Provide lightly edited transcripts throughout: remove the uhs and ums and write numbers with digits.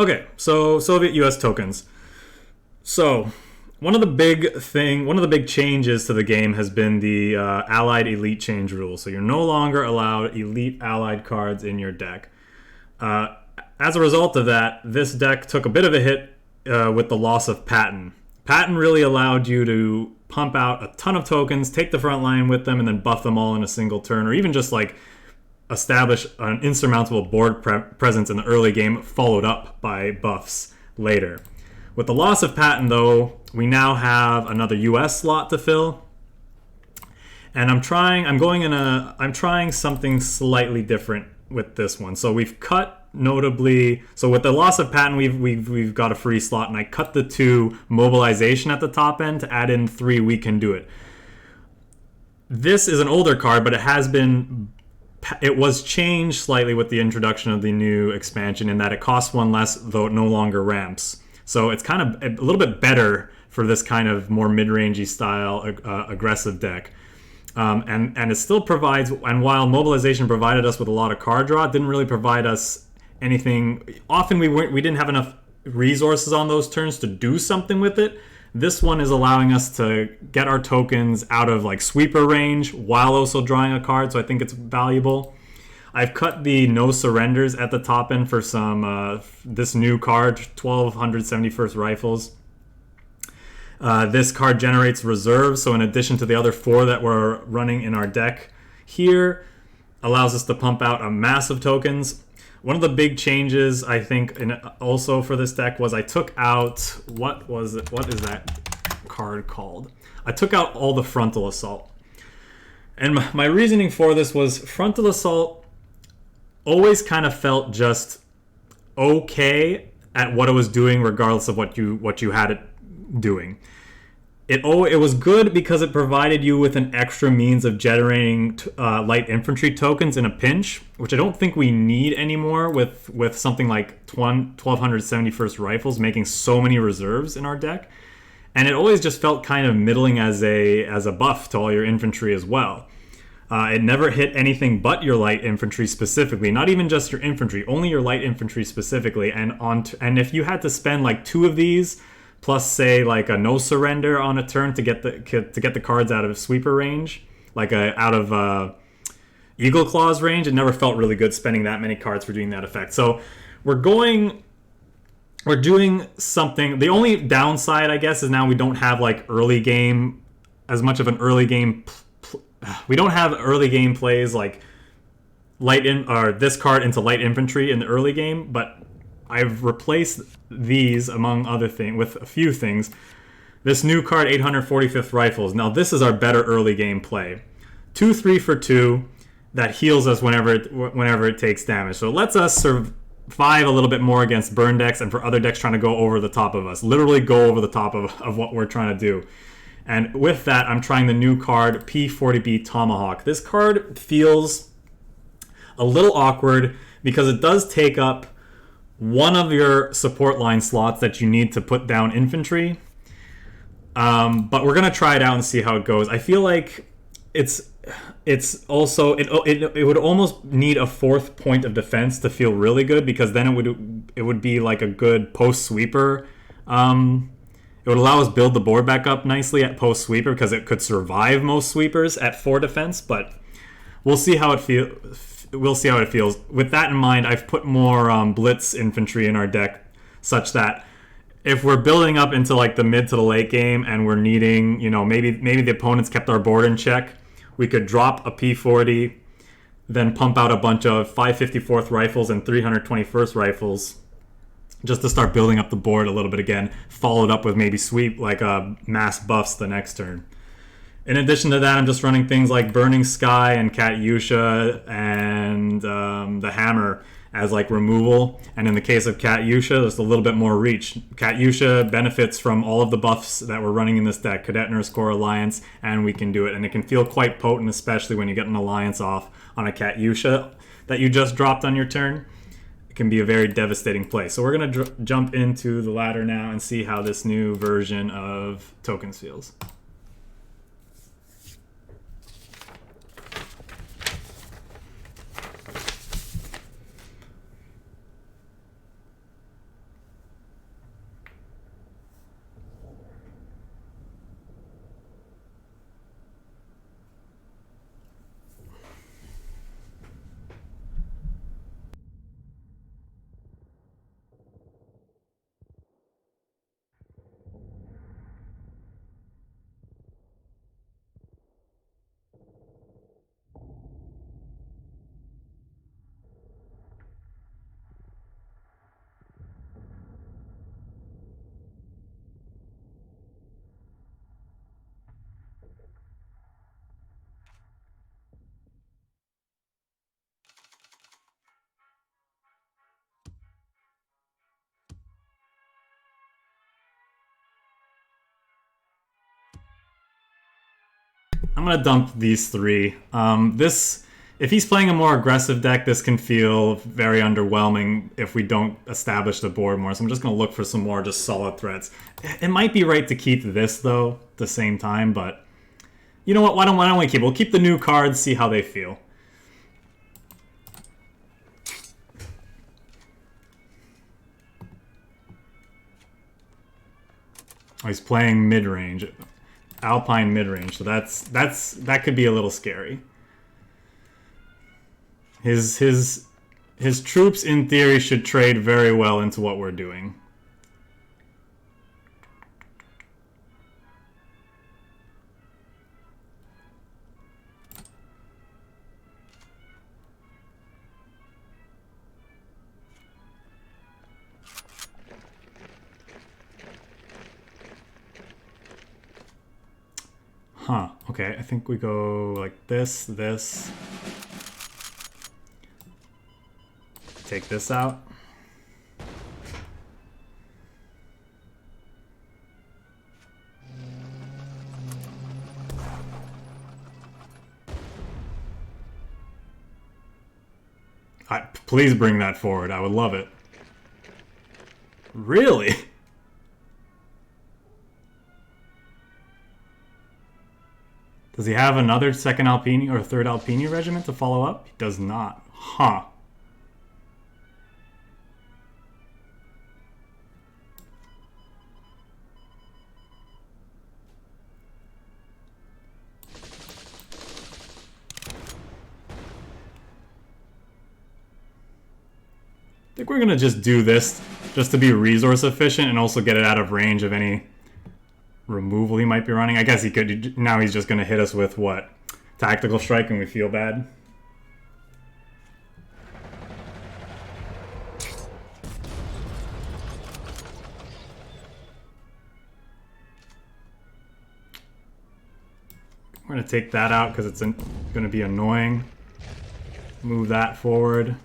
Okay, so Soviet-U.S. tokens. So one of the big changes to the game has been the Allied Elite change rule. So you're no longer allowed Elite Allied cards in your deck. As a result of that, this deck took a bit of a hit with the loss of Patton. Patton really allowed you to pump out a ton of tokens, take the front line with them, and then buff them all in a single turn, or even just like establish an insurmountable board presence in the early game, followed up by buffs later. With the loss of Patton, though, we now have another US slot to fill, and I'm trying something slightly different with this one. So we've cut notably. So with the loss of Patton, we've got a free slot, and I cut the 2 mobilization at the top end to add in 3 we can do it. This is an older card, but it was changed slightly with the introduction of the new expansion in that it costs 1 less, though it no longer ramps. So it's kind of a little bit better for this kind of more mid-rangey style aggressive deck. And it still provides, and while mobilization provided us with a lot of card draw, it didn't really provide us anything. Often we didn't have enough resources on those turns to do something with it. This one is allowing us to get our tokens out of like sweeper range while also drawing a card, so I think it's valuable. I've cut the no surrenders at the top end for some this new card, 1271st Rifles. This card generates reserves, so in addition to the other 4 that we're running in our deck here, allows us to pump out a mass of tokens. One of the big changes, I think, also for this deck was I took out, what is that card called? I took out all the Frontal Assault. And my reasoning for this was Frontal Assault always kind of felt just okay at what it was doing, regardless of what you had it doing. It was good because it provided you with an extra means of generating light infantry tokens in a pinch, which I don't think we need anymore with something like 1271st Rifles making so many reserves in our deck. And it always just felt kind of middling as a buff to all your infantry as well. It never hit anything but your light infantry specifically, not even just your infantry, only your light infantry specifically. And if you had to spend like 2 of these, plus say like a no surrender on a turn to get the cards out of sweeper range, like out of Eagle Claws range, it never felt really good spending that many cards for doing that effect. So we're doing something. The only downside, I guess, is now we don't have like early game, as much of an early game. We don't have early game plays like this card into light infantry in the early game, but I've replaced these, among other things, with a few things. This new card, 845th Rifles. Now this is our better early game play. 2/3 for 2 that heals us whenever it takes damage. So it lets us survive a little bit more against burn decks and for other decks trying to go over the top of us. Literally go over the top of what we're trying to do. And with that, I'm trying the new card, P-40B Tomahawk. This card feels a little awkward because it does take up one of your support line slots that you need to put down infantry. But we're gonna try it out and see how it goes. I feel like it would almost need a 4th point of defense to feel really good, because then it would be like a good post sweeper. It would allow us build the board back up nicely at post sweeper because it could survive most sweepers at 4 defense. But we'll see how it feels. We'll see how it feels. With that in mind, I've put more blitz infantry in our deck, such that if we're building up into like the mid to the late game and we're needing, maybe the opponents kept our board in check, we could drop a P-40, then pump out a bunch of 554th Rifles and 321st Rifles just to start building up the board a little bit again, followed up with maybe sweep, like mass buffs the next turn. In addition to that, I'm just running things like Burning Sky and Katyusha and the Hammer as like removal. And in the case of Katyusha, there's a little bit more reach. Katyusha benefits from all of the buffs that we're running in this deck, Cadet Nurse Corps Alliance, and we can do it. And it can feel quite potent, especially when you get an Alliance off on a Katyusha that you just dropped on your turn. It can be a very devastating play. So we're going to jump into the ladder now and see how this new version of tokens feels. I'm gonna dump these three. If he's playing a more aggressive deck, this can feel very underwhelming if we don't establish the board more. So I'm just gonna look for some more just solid threats. It might be right to keep this though at the same time, but you know what? Why don't we keep? We'll keep the new cards, see how they feel. Oh, he's playing mid-range, Alpine mid-range, so that could be a little scary. His troops, in theory, should trade very well into what we're doing. Huh, okay, I think we go like this. Take this out. Please bring that forward. I would love it. Really? Does he have another second Alpini or third Alpini regiment to follow up? He does not. Huh. I think we're gonna just do this just to be resource efficient and also get it out of range of any removal he might be running. I guess he could. Now he's just gonna hit us with what? Tactical strike and we feel bad. We're gonna take that out because it's gonna be annoying. Move that forward.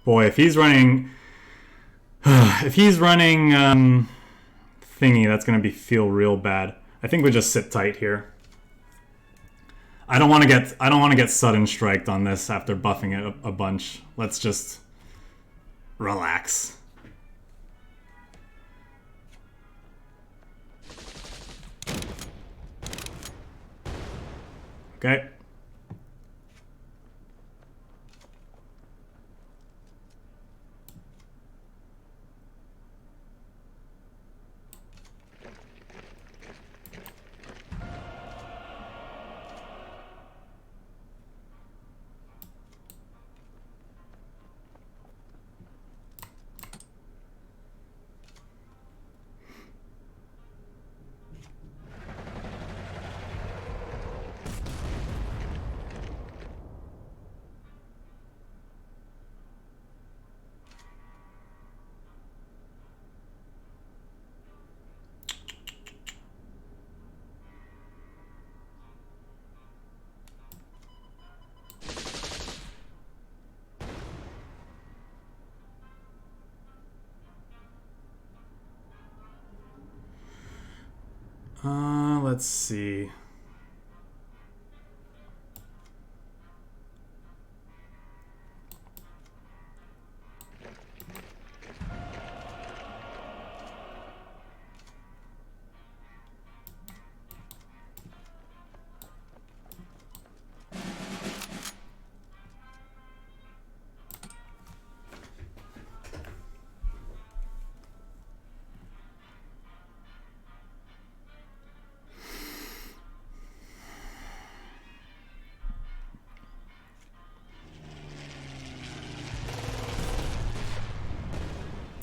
Boy, if he's running, thingy, that's gonna feel real bad. I think we just sit tight here. I don't want to get sudden striked on this after buffing it a bunch. Let's just relax. Okay. Let's see.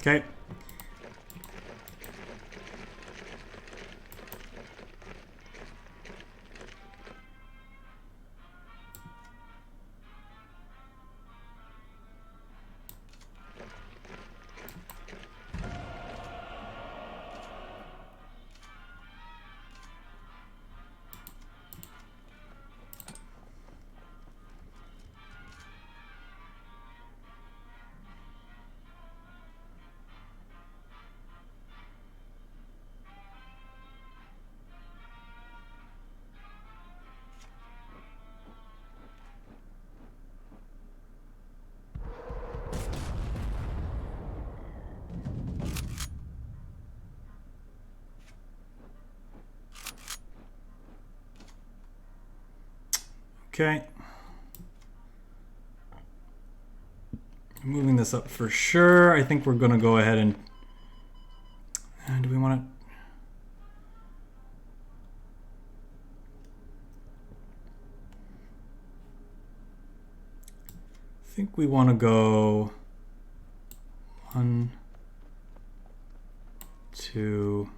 Okay. Okay. Moving this up for sure. I think we're going to go ahead and do we want to... I think we want to go 1, 2.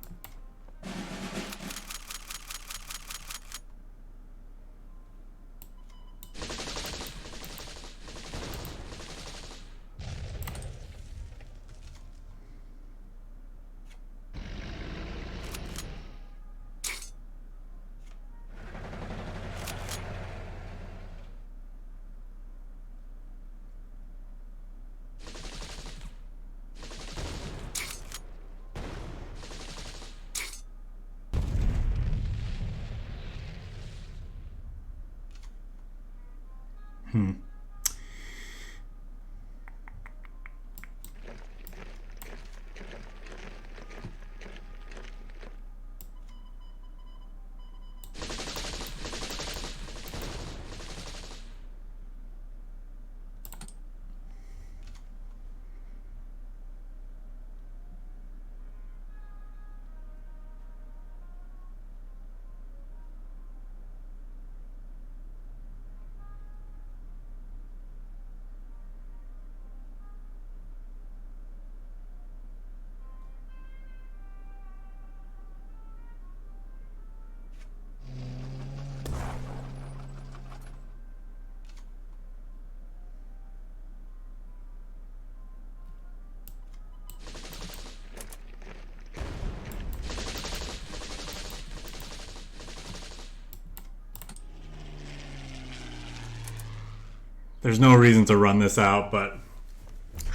There's no reason to run this out, but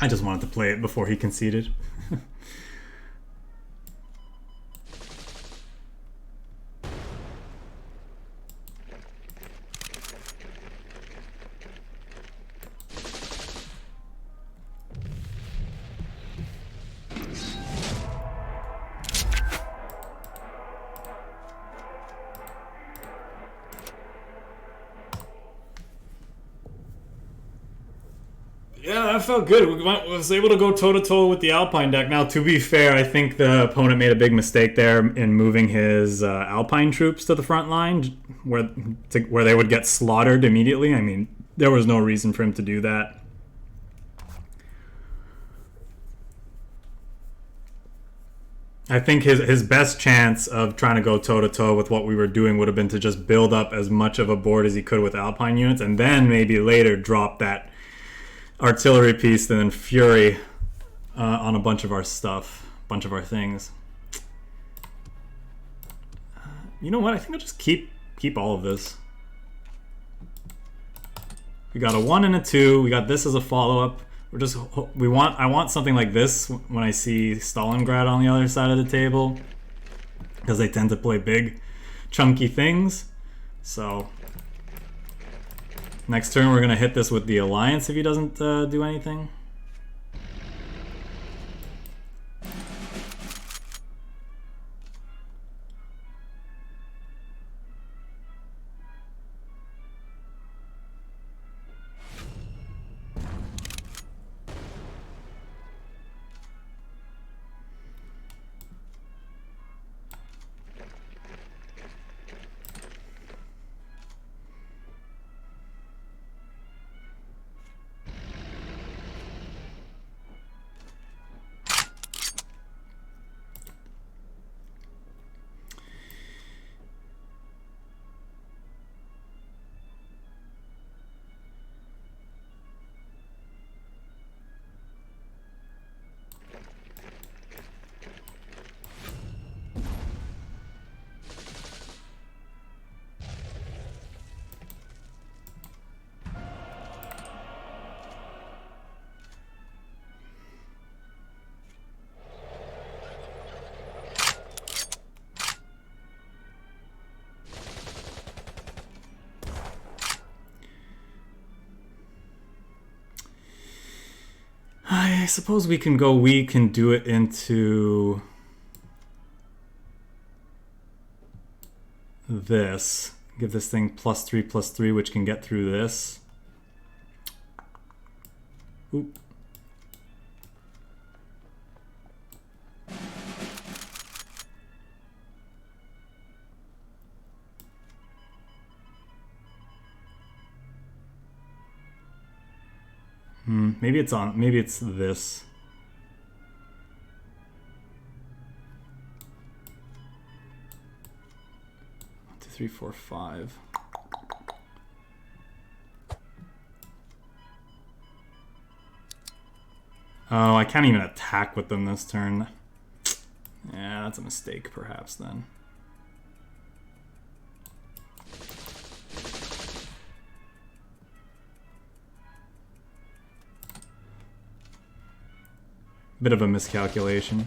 I just wanted to play it before he conceded. Yeah, that felt good. We was able to go toe-to-toe with the Alpine deck. Now, to be fair, I think the opponent made a big mistake there in moving his Alpine troops to the front line, where they would get slaughtered immediately. I mean, there was no reason for him to do that. I think his best chance of trying to go toe-to-toe with what we were doing would have been to just build up as much of a board as he could with Alpine units, and then maybe later drop that artillery piece and then Fury on a bunch of our stuff, a bunch of our things. You know what? I think I'll just keep all of this. We got a 1 and a 2. We got this as a follow-up. I want something like this when I see Stalingrad on the other side of the table, because they tend to play big, chunky things. So next turn we're gonna hit this with the Alliance if he doesn't do anything. I suppose we can do it into this. Give this thing +3/+3, which can get through this. Oop. Maybe it's on. Maybe it's this. One, two, three, four, five. Oh, I can't even attack with them this turn. Yeah, that's a mistake, perhaps then. Bit of a miscalculation.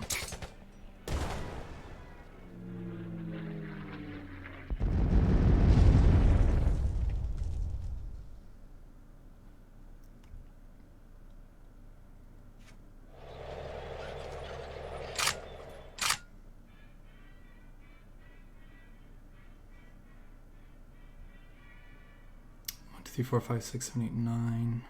One, two, three, four, five, six, seven, eight, nine.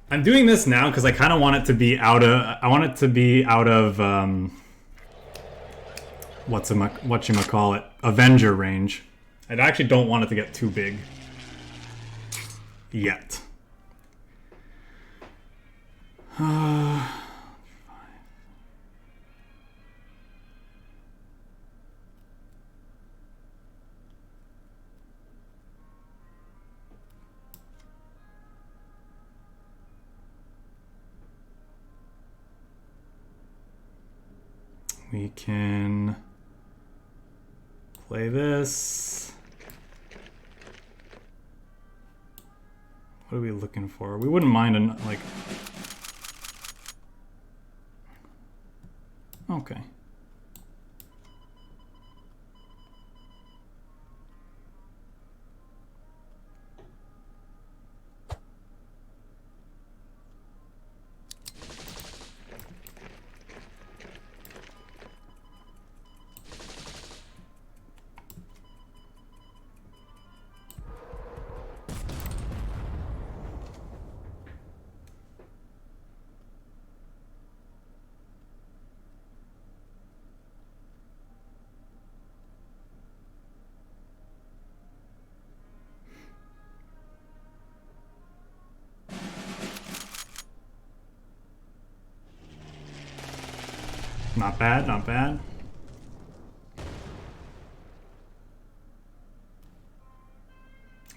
I'm doing this now because I kind of want it to be out of. I want it to be out of whatchamacallit, Avenger range. I actually don't want it to get too big yet. We can play this. What are we looking for? We wouldn't mind like. Okay. Not bad, not bad.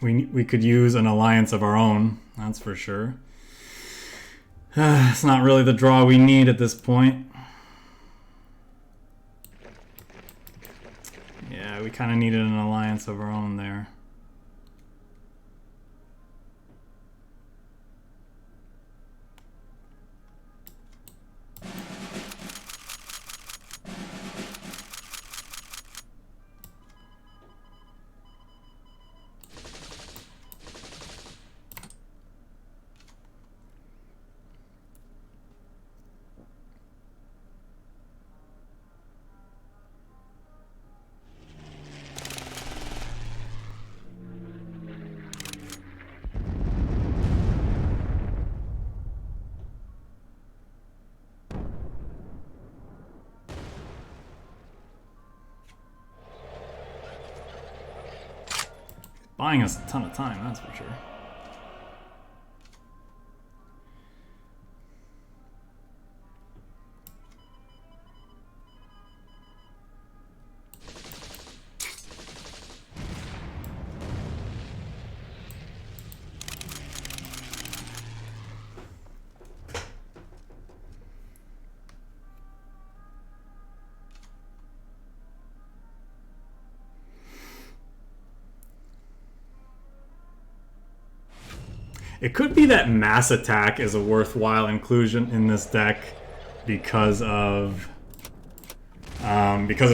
We could use an alliance of our own, that's for sure. It's not really the draw we need at this point. Yeah, we kind of needed an alliance of our own there. Buying us a ton of time, that's for sure. It could be that mass attack is a worthwhile inclusion in this deck because of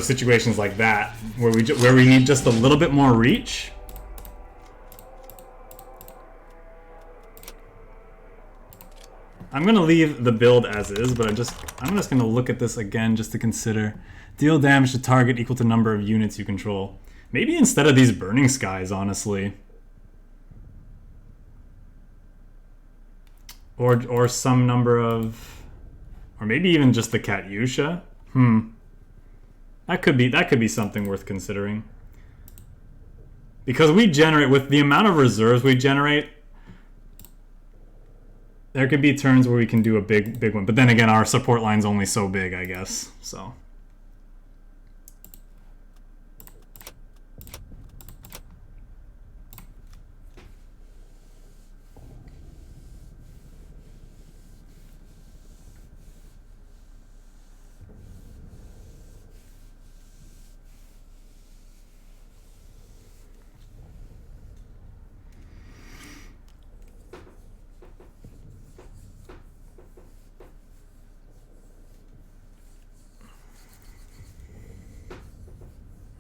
situations like that where we need just a little bit more reach. I'm gonna leave the build as is, but I'm just gonna look at this again just to consider. Deal damage to target equal to number of units you control. Maybe instead of these Burning Skies, honestly. Or some number of, or maybe even just the Katyusha. That could be something worth considering. Because we generate, with the amount of reserves we generate, there could be turns where we can do a big one. But then again, our support line's only so big, I guess. So.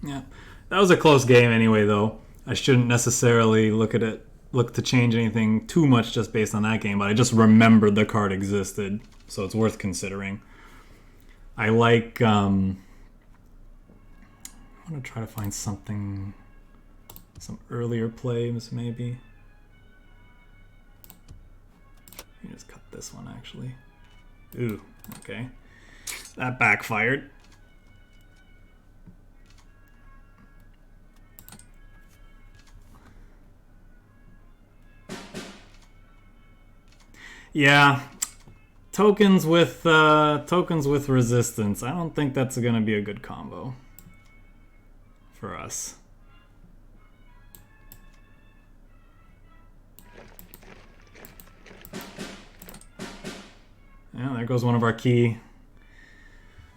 Yeah, that was a close game anyway, though. I shouldn't necessarily look to change anything too much just based on that game, but I just remembered the card existed, so it's worth considering. I like, I want to try to find some earlier plays, maybe. Let me just cut this one, actually. Ooh, okay. That backfired. Yeah, tokens with resistance. I don't think that's gonna be a good combo for us. Yeah, there goes one of our key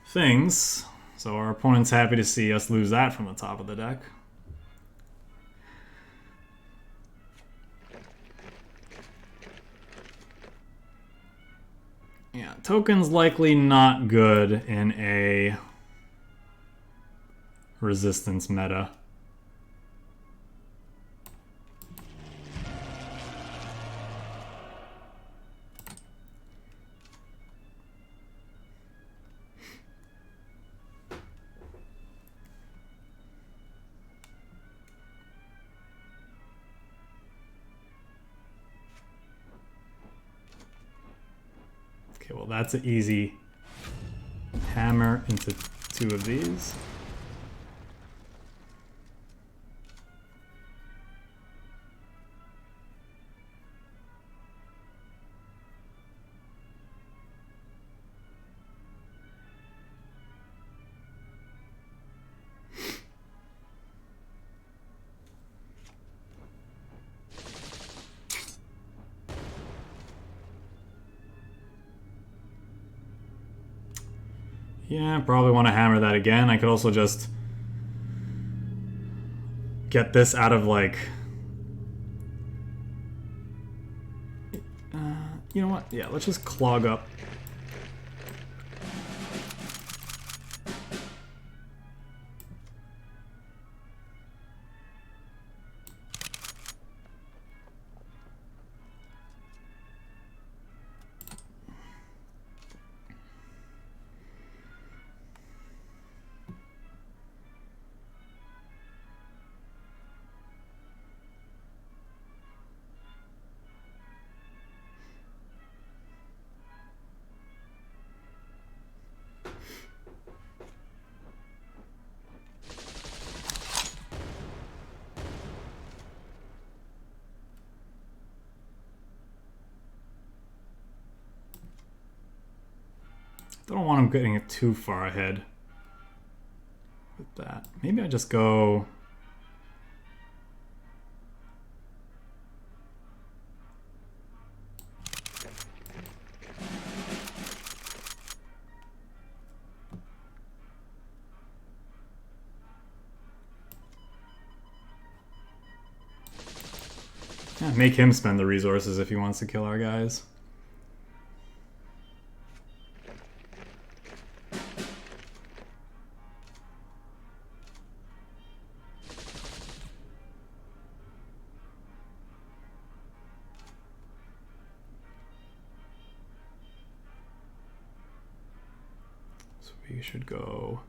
things. So our opponent's happy to see us lose that from the top of the deck. Yeah, token's likely not good in a resistance meta. Okay, well that's an easy hammer into two of these. Yeah, probably want to hammer that again. I could also just get this out of, like... you know what? Yeah, let's just clog up. Don't want him getting it too far ahead with that. Maybe I just go... Yeah, make him spend the resources if he wants to kill our guys. So we should go...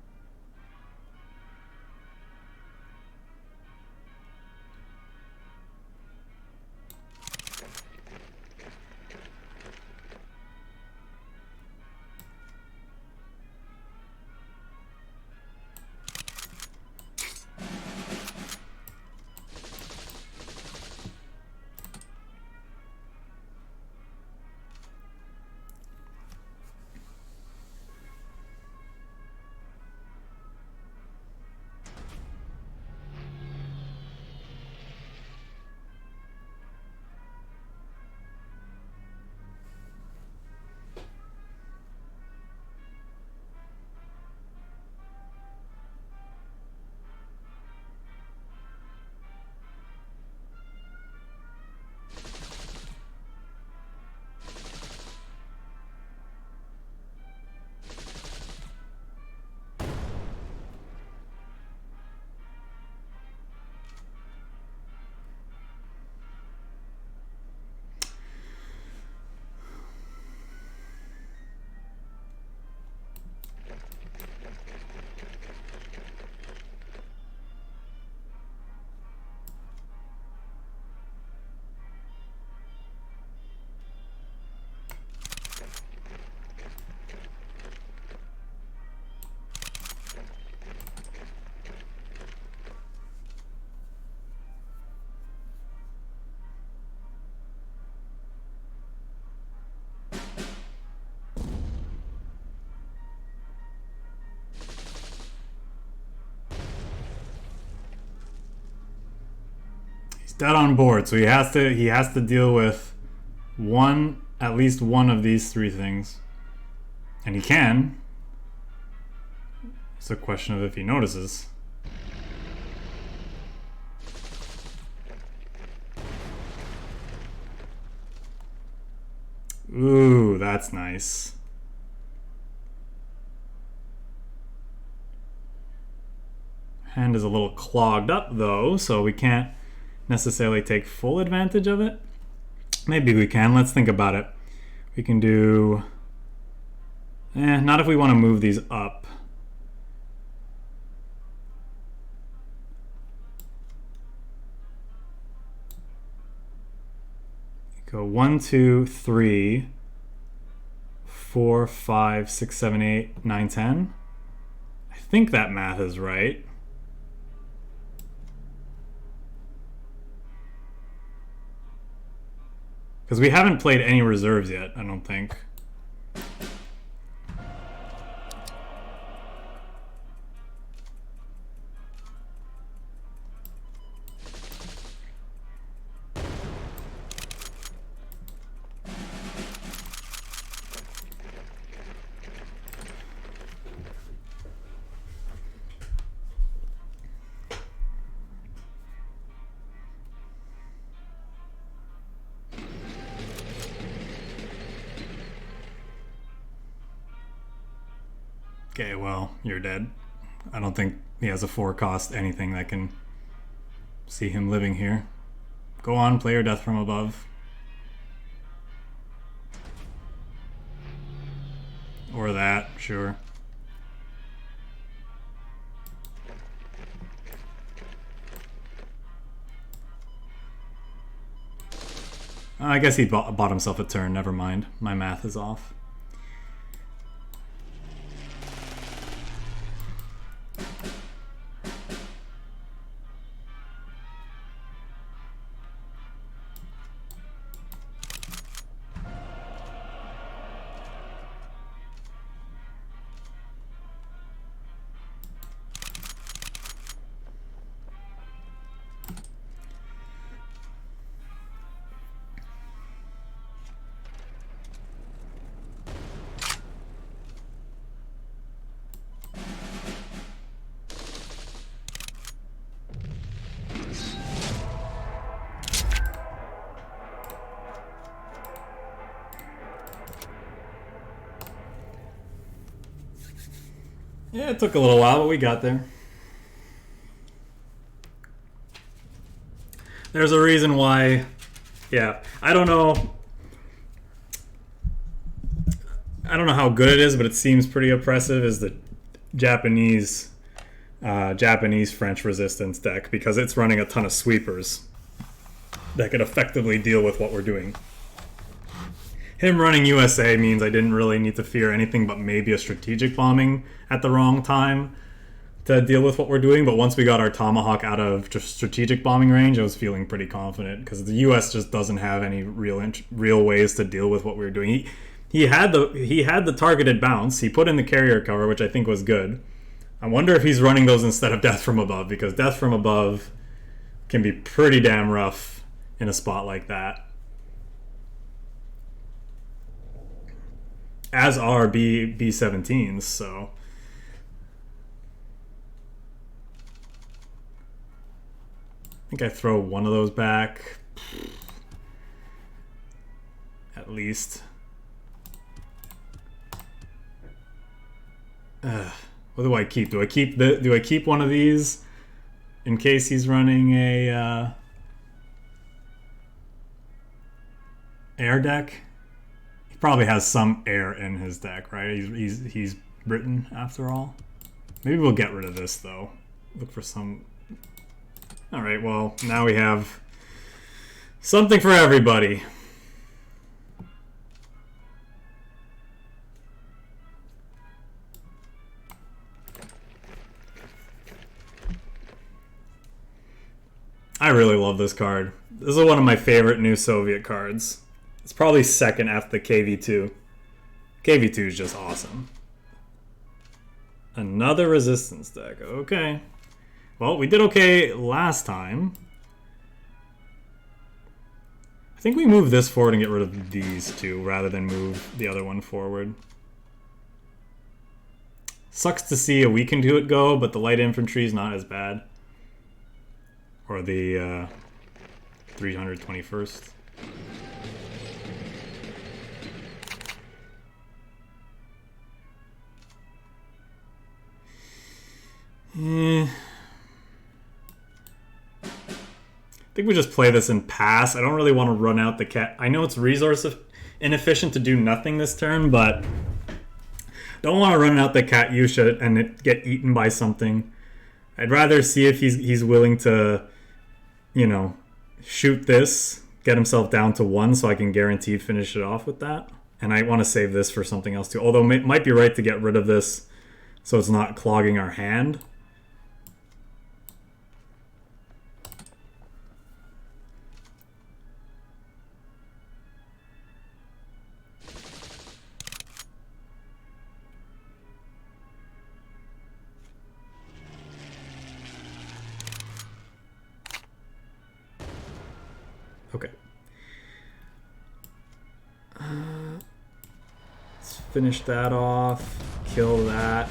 Dead on board, so he has to deal with at least one of these three things. And he can. It's a question of if he notices. Ooh, that's nice. Hand is a little clogged up though, so we can't necessarily take full advantage of it. Maybe we can. Let's think about it. We can do... not if we want to move these up. Go 1, 2, 3, 4, 5, 6, 7, 8, 9, 10. I think that math is right. Because we haven't played any reserves yet, I don't think. Okay, well, you're dead. I don't think he has a 4 cost anything that can see him living here. Go on, play your death from above. Or that, sure. I guess he bought himself a turn, never mind. My math is off. Yeah, it took a little while, but we got there. There's a reason why. Yeah, I don't know. I don't know how good it is, but it seems pretty oppressive. Is the Japanese French resistance deck, because it's running a ton of sweepers that could effectively deal with what we're doing. Him running USA means I didn't really need to fear anything but maybe a strategic bombing at the wrong time to deal with what we're doing. But once we got our Tomahawk out of just strategic bombing range, I was feeling pretty confident, because the US just doesn't have any real ways to deal with what we were doing. He had the targeted bounce. He put in the carrier cover, which I think was good. I wonder if he's running those instead of Death from Above, because Death from Above can be pretty damn rough in a spot like that. As are B-17s, so... I think I throw one of those back. At least. What do I keep? Do I keep one of these in case he's running a air deck? He probably has some air in his deck, right? He's Britain after all. Maybe we'll get rid of this though. Look for some. All right. Well, now we have something for everybody. I really love this card. This is one of my favorite new Soviet cards. It's probably second after the KV-2. KV-2 is just awesome. Another resistance deck. Okay. Well, we did okay last time. I think we move this forward and get rid of these two rather than move the other one forward. Sucks to see a weakened to it go, but the light infantry is not as bad. Or the 321st. I think we just play this and pass. I don't really want to run out the cat. I know it's resource inefficient to do nothing this turn, but don't want to run out the Katyusha and it get eaten by something. I'd rather see if he's willing to, you know, shoot this, get himself down to 1 so I can guarantee finish it off with that. And I want to save this for something else too. Although it might be right to get rid of this so it's not clogging our hand. Okay. Let's finish that off. Kill that.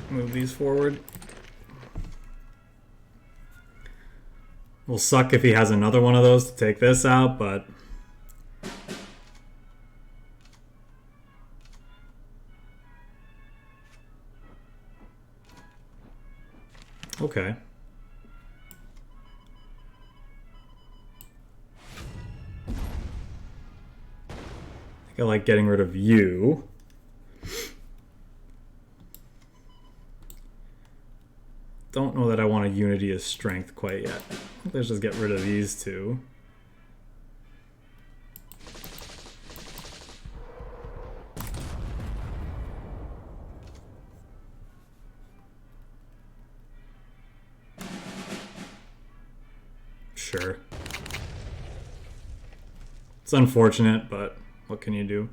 Move these forward. Will suck if he has another one of those to take this out, but... Okay. I like getting rid of you. Don't know that I want a unity of strength quite yet. Let's just get rid of these two. Sure. It's unfortunate, but what can you do?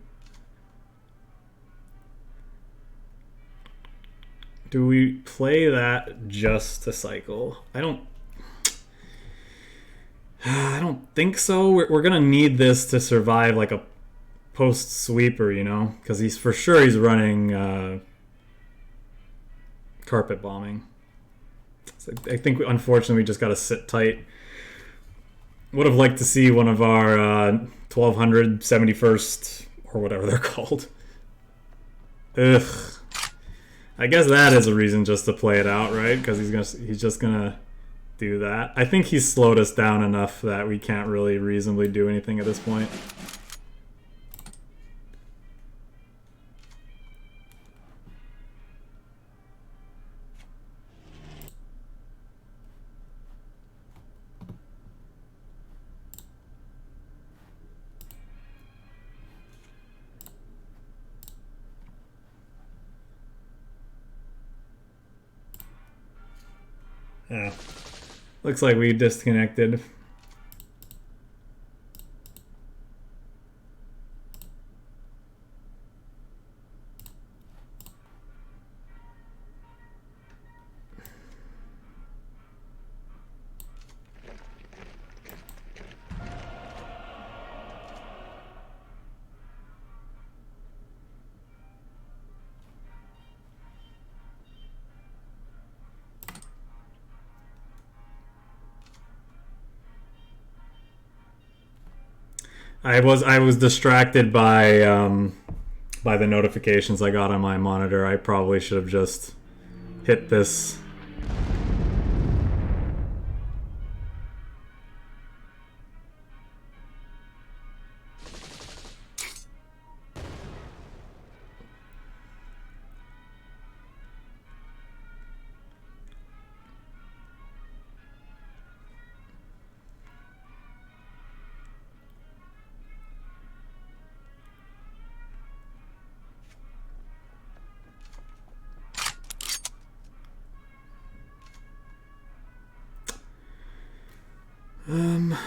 Do we play that just to cycle? I don't think so. We're gonna need this to survive like a post sweeper, you know, because he's for sure he's running carpet bombing. So I think unfortunately we just gotta sit tight. Would have liked to see one of our 1200 71st or whatever they're called. Ugh. I guess that is a reason just to play it out, right? Because he's just gonna do that. I think he's slowed us down enough that we can't really reasonably do anything at this point. Yeah. Looks like we disconnected. I was distracted by the notifications I got on my monitor. I probably should have just hit this.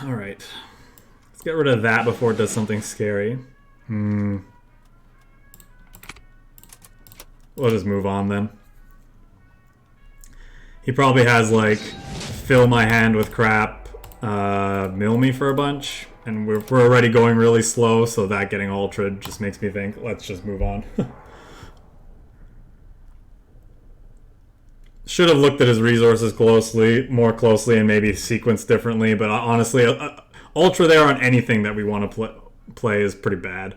All right. Let's get rid of that before it does something scary. We'll just move on then. He probably has like fill my hand with crap, mill me for a bunch, and we're already going really slow, so that getting ultra'd just makes me think, let's just move on. Should have looked at his resources more closely, and maybe sequenced differently. But honestly, ultra there on anything that we want to play is pretty bad.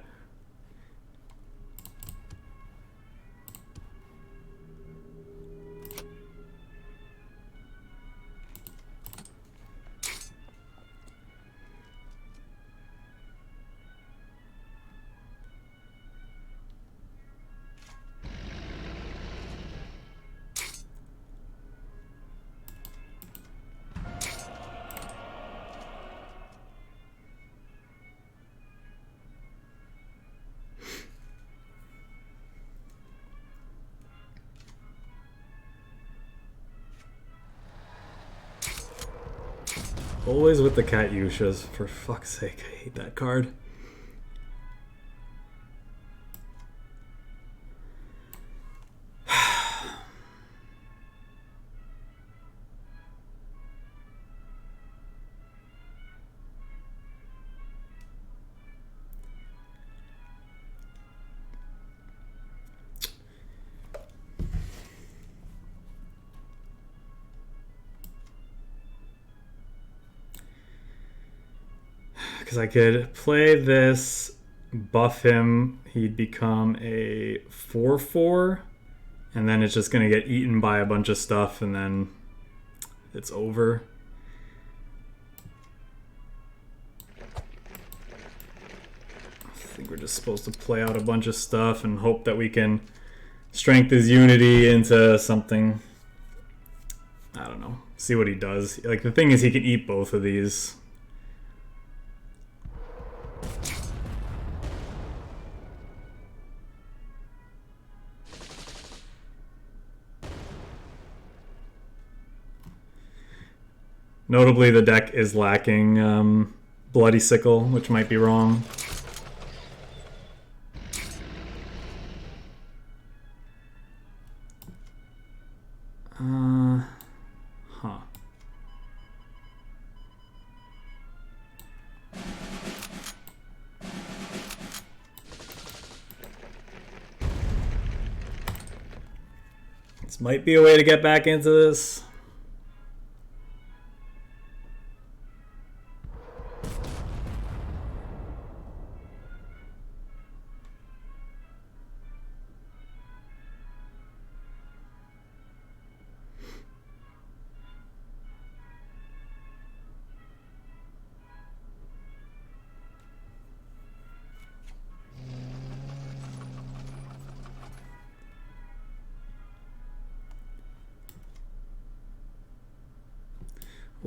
Always with the Katyushas, for fuck's sake, I hate that card. Because I could play this, buff him, he'd become a 4/4, and then it's just going to get eaten by a bunch of stuff, and then it's over. I think we're just supposed to play out a bunch of stuff and hope that we can strength his unity into something. I don't know. See what he does. Like, the thing is, he can eat both of these. Notably, the deck is lacking Bloody Sickle, which might be wrong. Huh. This might be a way to get back into this.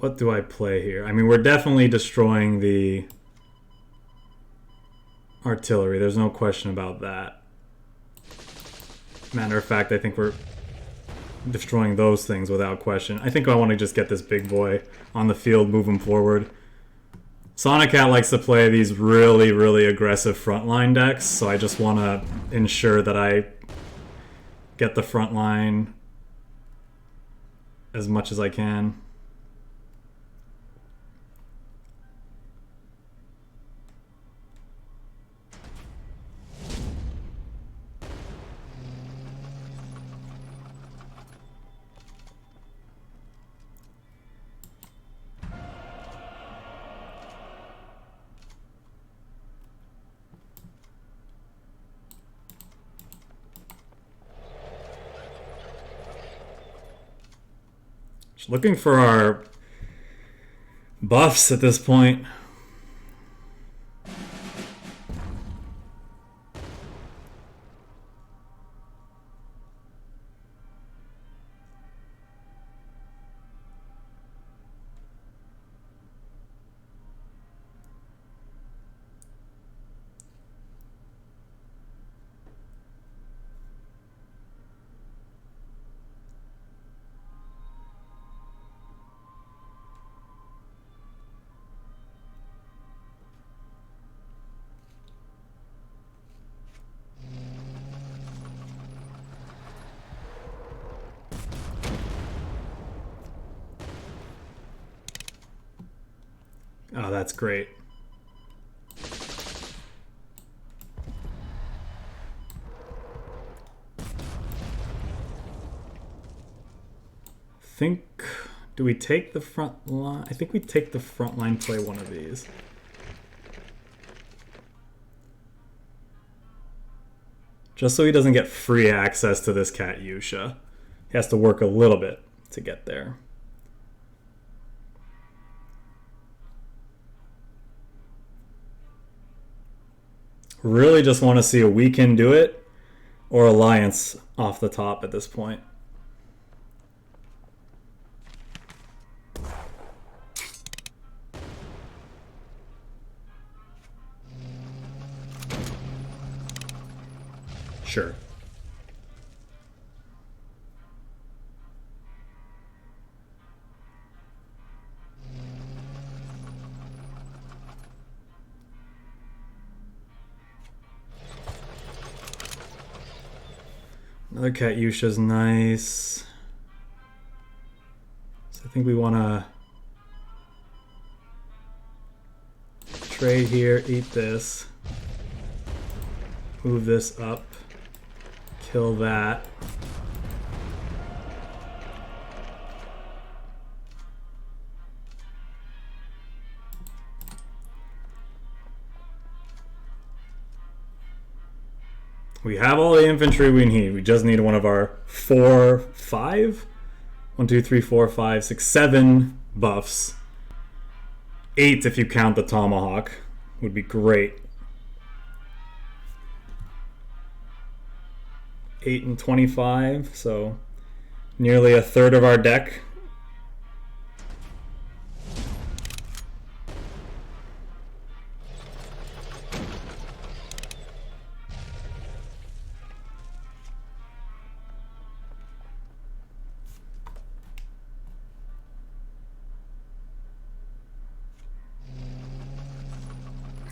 What do I play here? I mean, we're definitely destroying the artillery. There's no question about that. Matter of fact, I think we're destroying those things without question. I think I want to just get this big boy on the field, move him forward. Sonic Cat likes to play these really, really aggressive frontline decks, so I just want to ensure that I get the front line as much as I can. Just looking for our buffs at this point. Oh, that's great. Do we take the front line? I think we take the front line, play one of these. Just so he doesn't get free access to this Katyusha. He has to work a little bit to get there. Really just want to see a we can do it or Alliance off the top at this point. Sure. Another Katyusha's nice. So I think we want to trade here, eat this, move this up, kill that. We have all the infantry we need. We just need one of our 4, 5? 1, 2, 3, 4, 5, 6, 7 buffs. 8 if you count the Tomahawk would be great. 8 and 25, so nearly a third of our deck.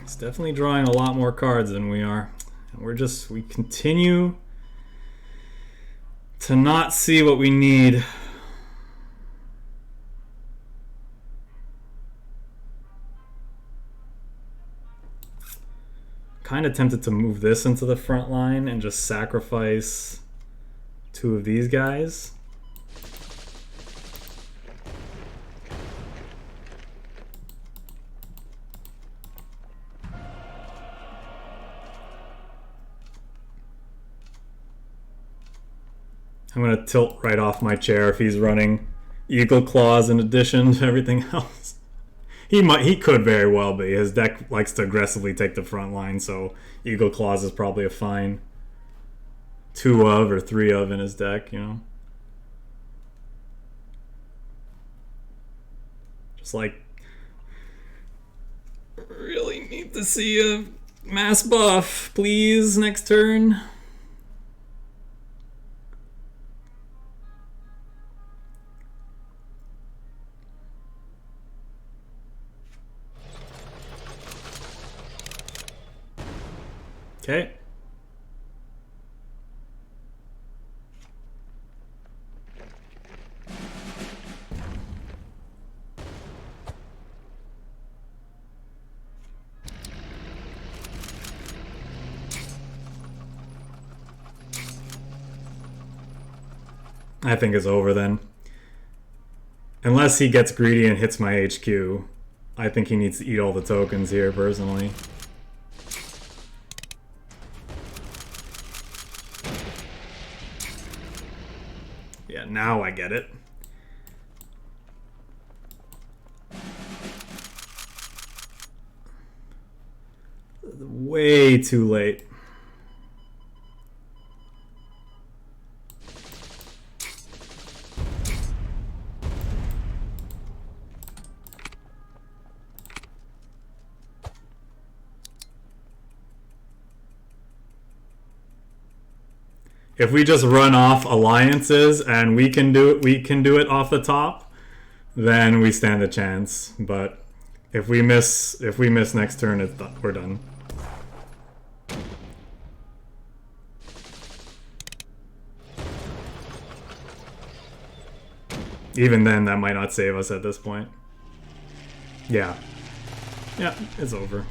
It's definitely drawing a lot more cards than we are. And we continue to not see what we need. Kind of tempted to move this into the front line and just sacrifice 2 of these guys. I'm going to tilt right off my chair if he's running Eagle Claws in addition to everything else. He could very well be. His deck likes to aggressively take the front line, so Eagle Claws is probably a fine 2 of or 3 of in his deck, you know. Just like, really need to see a mass buff, please, next turn. Okay. I think it's over then. Unless he gets greedy and hits my HQ. I think he needs to eat all the tokens here, personally. Yeah, now I get it. Way too late. If we just run off alliances and we can do it off the top, then we stand a chance. But if we miss next turn, we're done. Even then, that might not save us at this point. Yeah. Yeah, it's over.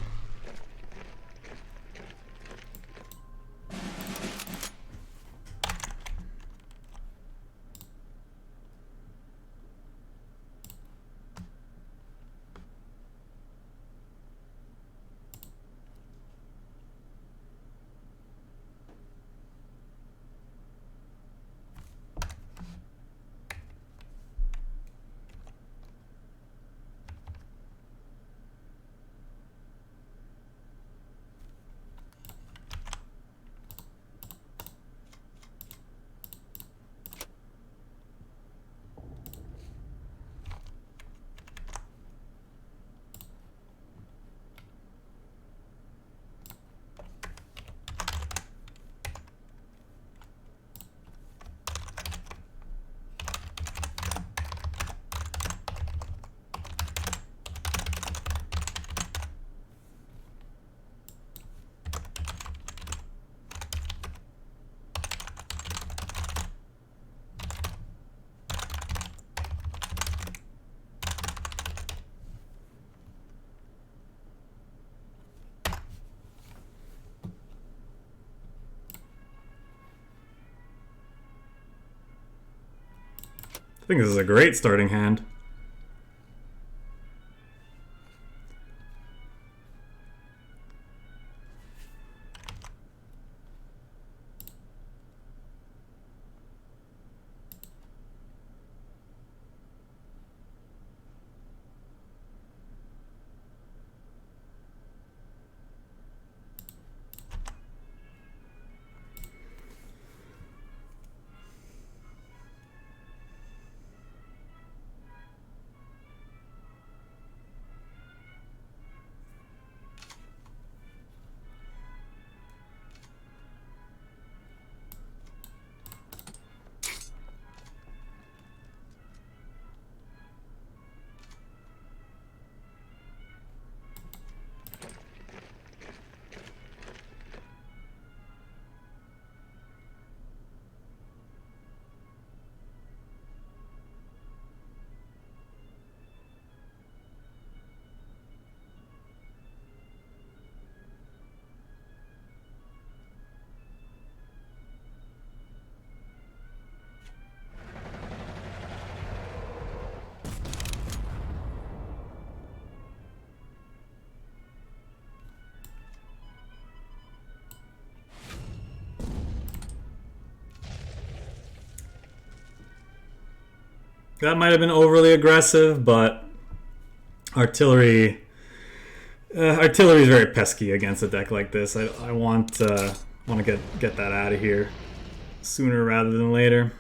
I think this is a great starting hand. That might have been overly aggressive, but artillery is very pesky against a deck like this. I want to get that out of here sooner rather than later.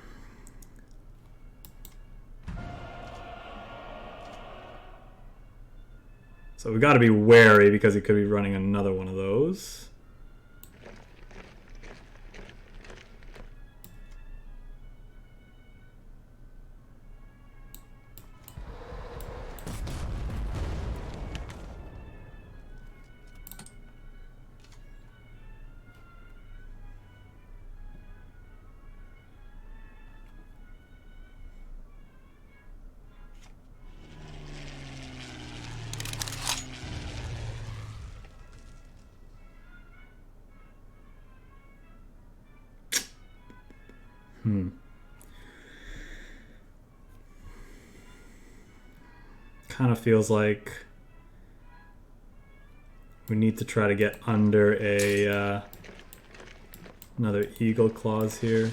So we got to be wary because he could be running another one of those. Kind of feels like we need to try to get under a another eagle claws here,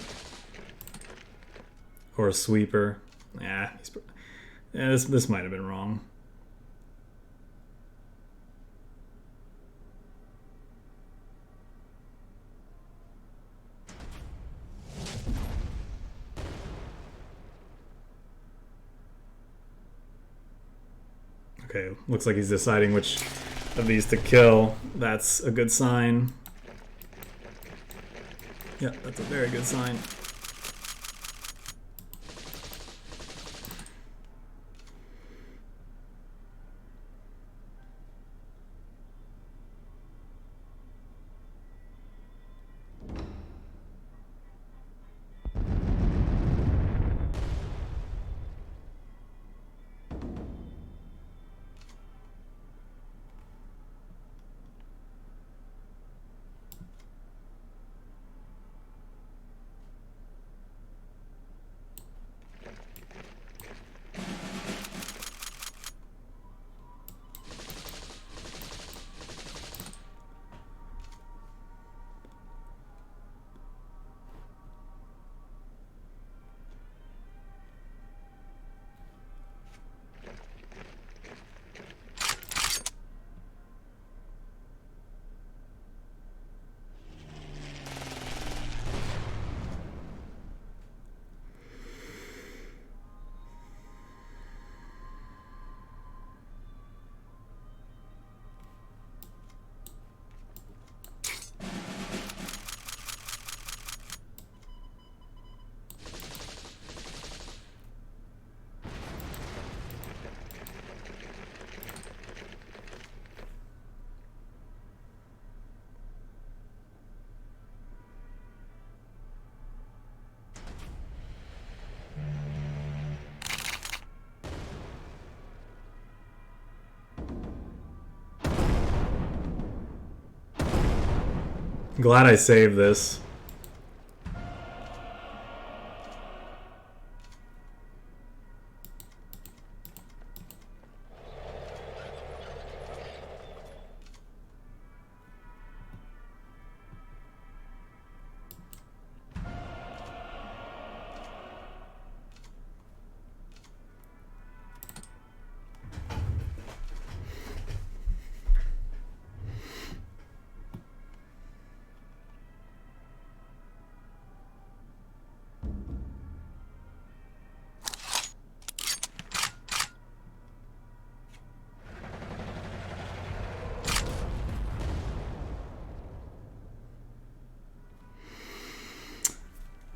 or a sweeper. Yeah, this might have been wrong. Okay, looks like he's deciding which of these to kill. That's a good sign. Yeah, that's a very good sign. Glad I saved this.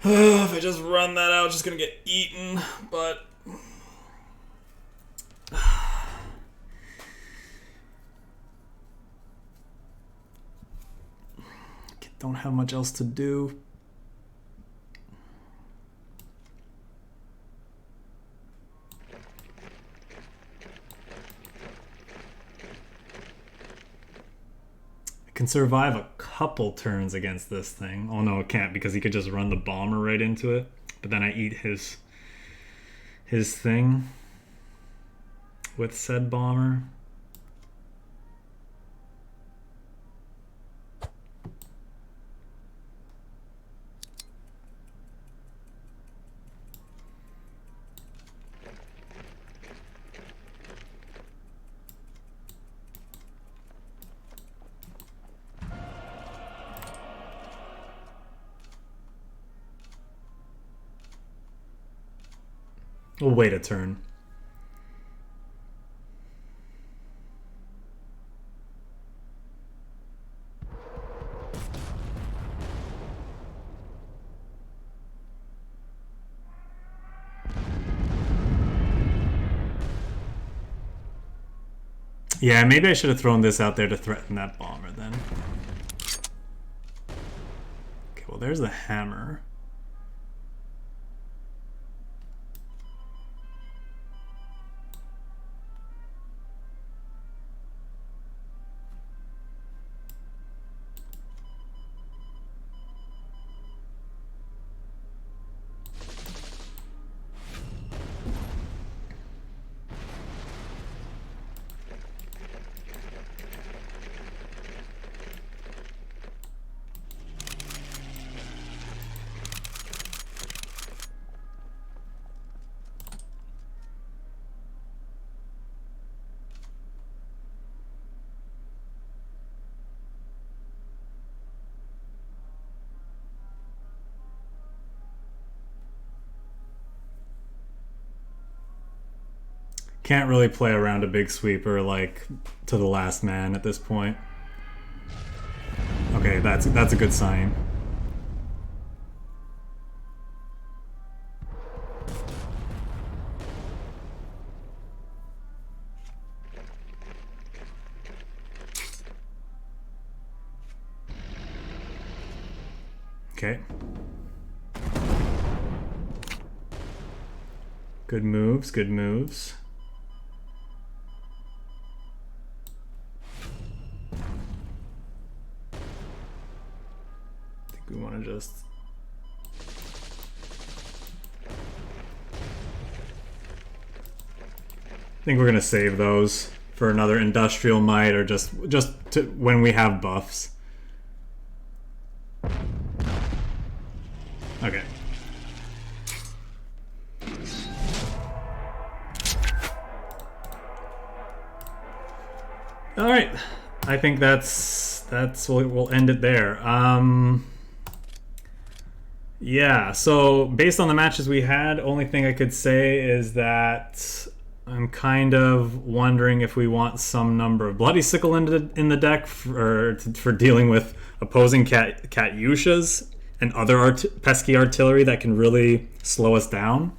If I just run that out, it's just gonna get eaten, but don't have much else to do. Can survive a couple turns against this thing. Oh no, it can't, because he could just run the bomber right into it. But then I eat his thing with said bomber. We'll wait a turn. Yeah, maybe I should have thrown this out there to threaten that bomber then. Okay, well there's the hammer. Can't really play around a big sweeper like to the last man at this point. Okay, that's a good sign. Okay. Good moves, good moves. We want to just... I think we're going to save those for another industrial might or just to when we have buffs. Okay. All right. I think we'll end it there. Yeah, so based on the matches we had, only thing I could say is that I'm kind of wondering if we want some number of Bloody Sickle in the deck for dealing with opposing Katyushas and other pesky artillery that can really slow us down.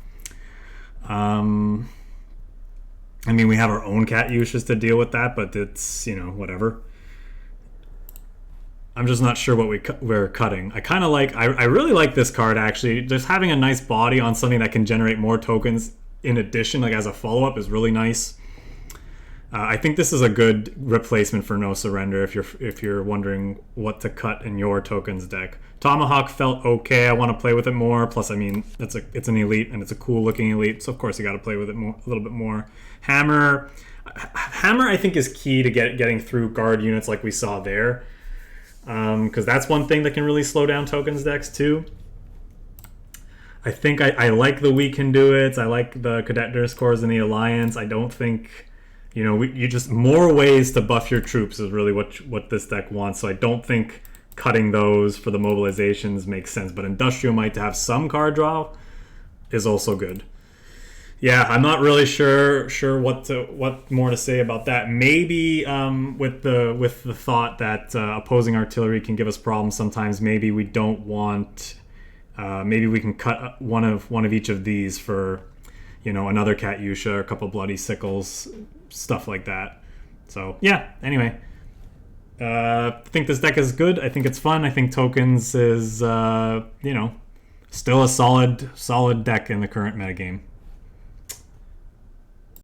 I mean, we have our own Katyushas to deal with that, but it's, you know, whatever. I'm just not sure what we're cutting. I really like this card, actually. Just having a nice body on something that can generate more tokens in addition, like as a follow-up, is really nice. I think this is a good replacement for No Surrender if you're wondering what to cut in your tokens deck. Tomahawk felt okay. I want to play with it more. Plus, I mean, it's an elite and it's a cool looking elite, so of course you got to play with it more, a little bit more. Hammer, I think is key to getting through guard units like we saw there. Because that's one thing that can really slow down tokens decks too. I think I like the We Can Do It. I like the Cadet Discourse in the Alliance. I don't think, you know, you just more ways to buff your troops is really what this deck wants. So I don't think cutting those for the mobilizations makes sense. But Industrial Might to have some card draw is also good. Yeah, I'm not really sure what more to say about that. Maybe with the thought that opposing artillery can give us problems sometimes. Maybe we don't want. Maybe we can cut one of each of these for, you know, another Katyusha or a couple Bloody Sickles, stuff like that. So yeah. Anyway, I think this deck is good. I think it's fun. I think tokens is you know, still a solid deck in the current metagame.